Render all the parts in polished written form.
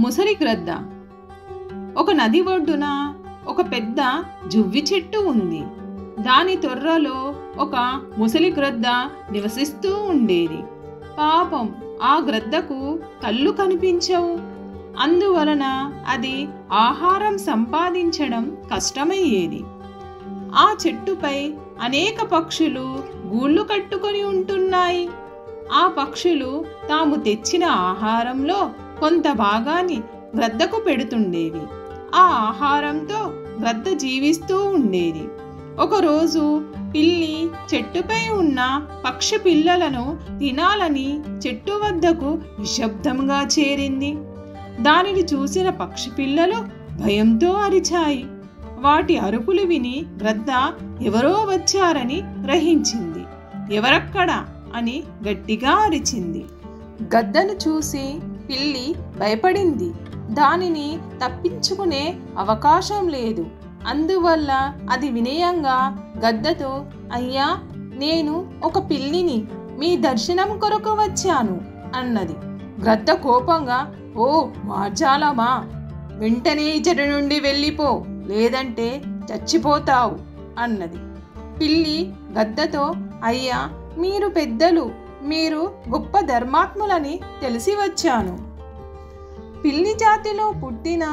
ముసలి గ్రద్ద. ఒక నది ఒడ్డున ఒక పెద్ద జువ్వి చెట్టు ఉంది. దాని తొర్రలో ఒక ముసలి గ్రద్ద నివసిస్తూ ఉండేది. పాపం ఆ గ్రద్దకు కళ్ళు కనిపించవు. అందువలన అది ఆహారం సంపాదించడం కష్టమయ్యేది. ఆ చెట్టుపై అనేక పక్షులు గూళ్ళు కట్టుకొని ఉంటున్నాయి. ఆ పక్షులు తాము తెచ్చిన ఆహారంలో కొంత భాగాన్ని గ్రద్దకు పెడుతుండేవి. ఆ ఆహారంతో గ్రద్ద జీవిస్తూ ఉండేది. ఒకరోజు పిల్లి చెట్టుపై ఉన్న పక్షి పిల్లలను తినాలని చెట్టు వద్దకు నిశ్శబ్దంగా చేరింది. దానిని చూసిన పక్షి పిల్లలు భయంతో అరిచాయి. వాటి అరుపులు విని గ్రద్ద ఎవరో వచ్చారని గ్రహించింది. ఎవరక్కడా అని గట్టిగా అరిచింది. గద్దను చూసి పిల్లి భయపడింది. దానిని తప్పించుకునే అవకాశం లేదు. అందువల్ల అది వినయంగా గద్దతో, అయ్యా, నేను ఒక పిల్లిని, మీ దర్శనం కొరకు వచ్చాను అన్నది. గ్రద్ద కోపంగా, ఓ మార్జాలమా, వెంటనే ఈ చెట్టు నుండి వెళ్ళిపో, లేదంటే చచ్చిపోతావు అన్నది. పిల్లి గద్దతో, అయ్యా, మీరు పెద్దలు, మీరు గొప్ప ధర్మాత్ములని తెలిసి వచ్చాను. పిల్లి జాతిలో పుట్టిన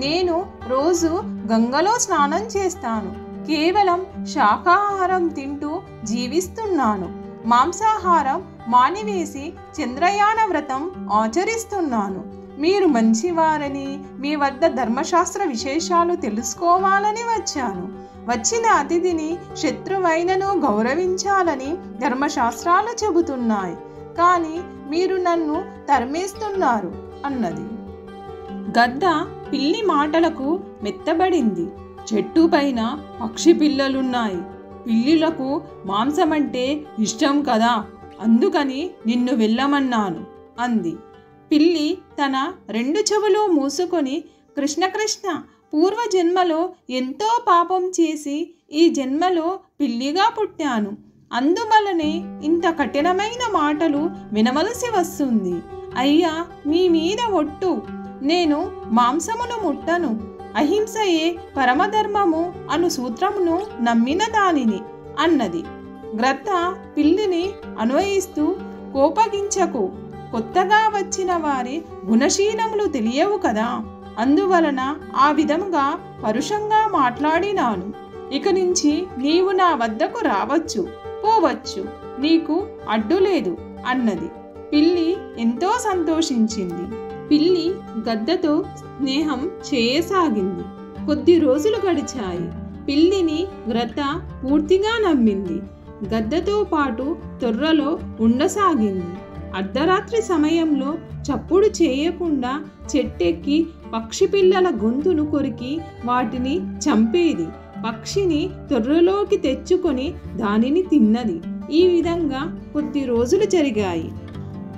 నేను రోజు గంగలో స్నానం చేస్తాను. కేవలం శాకాహారం తింటూ జీవిస్తున్నాను. మాంసాహారం మానివేసి చంద్రయాన వ్రతం ఆచరిస్తున్నాను. మీరు మంచివారని, మీ వద్ద ధర్మశాస్త్ర విశేషాలు తెలుసుకోవాలని వచ్చాను. వచ్చిన అతిథిని శత్రువైనను గౌరవించాలని ధర్మశాస్త్రాలు చెబుతున్నాయి. కానీ మీరు నన్ను తరిమేస్తున్నారు అన్నది. గద్ద పిల్లి మాటలకు మెత్తబడింది. చెట్టు పైన పక్షి పిల్లలున్నాయి. పిల్లులకు మాంసమంటే ఇష్టం కదా, అందుకని నిన్ను వెళ్ళమన్నాను అంది. పిల్లి తన 2 చెవులు మూసుకొని, కృష్ణ కృష్ణ, పూర్వజన్మలో ఎంతో పాపం చేసి ఈ జన్మలో పిల్లిగా పుట్టాను. అందువలనే ఇంత కఠినమైన మాటలు వినవలసి వస్తుంది. అయ్యా, మీ మీద ఒట్టు, నేను మాంసమును ముట్టను. అహింసయే పరమధర్మము అను సూత్రమును నమ్మిన దానిని అన్నది. గ్రద్ద పిల్లిని అన్వయిస్తూ, కోపగించకు, కొత్తగా వచ్చిన వారి గుణశీలములు తెలియవు కదా, అందువలన ఆ విధంగా పరుషంగా మాట్లాడినాను. ఇక నుంచి నీవు నా వద్దకు రావచ్చు, పోవచ్చు, నీకు అడ్డు లేదు అన్నది. పిల్లి ఎంతో సంతోషించింది. పిల్లి గద్దతో స్నేహం చేయసాగింది. కొద్ది రోజులు గడిచాయి. పిల్లిని గ్రద్ద పూర్తిగా నమ్మింది. గద్దతో పాటు తొర్రలో ఉండసాగింది. అర్ధరాత్రి సమయంలో చప్పుడు చేయకుండా చెట్టెక్కి పక్షి పిల్లల గొంతును కొరికి వాటిని చంపేది. పక్షిని తొర్రలోకి తెచ్చుకొని దానిని తిన్నది. ఈ విధంగా కొద్ది రోజులు జరిగాయి.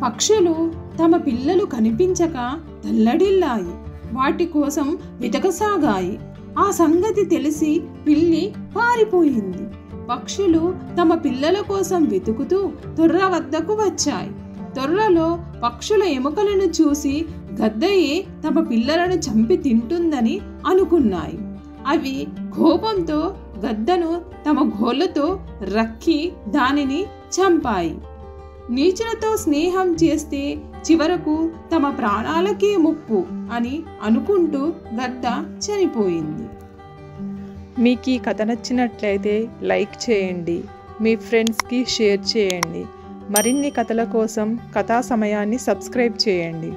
పక్షులు తమ పిల్లలు కనిపించక తల్లడిల్లాయి. వాటి కోసం వెతకసాగాయి. ఆ సంగతి తెలిసి పిల్లి పారిపోయింది. పక్షులు తమ పిల్లల కోసం వెతుకుతూ తొర్ర వద్దకు వచ్చాయి. తొర్రలో పక్షుల ఎముకలను చూసి గద్దయే తమ పిల్లలను చంపి తింటుందని అనుకున్నాయి. అవి కోపంతో గద్దను తమ గోళ్ళతో రక్కి దానిని చంపాయి. నీచులతో స్నేహం చేస్తే చివరకు తమ ప్రాణాలకే ముప్పు అని అనుకుంటూ గద్ద చనిపోయింది. మీకు ఈ కథ నచ్చినట్లయితే లైక్ చేయండి, మీ ఫ్రెండ్స్కి షేర్ చేయండి. మరిన్ని కథల కోసం కథా సమయాన్ని సబ్స్క్రైబ్ చేయండి.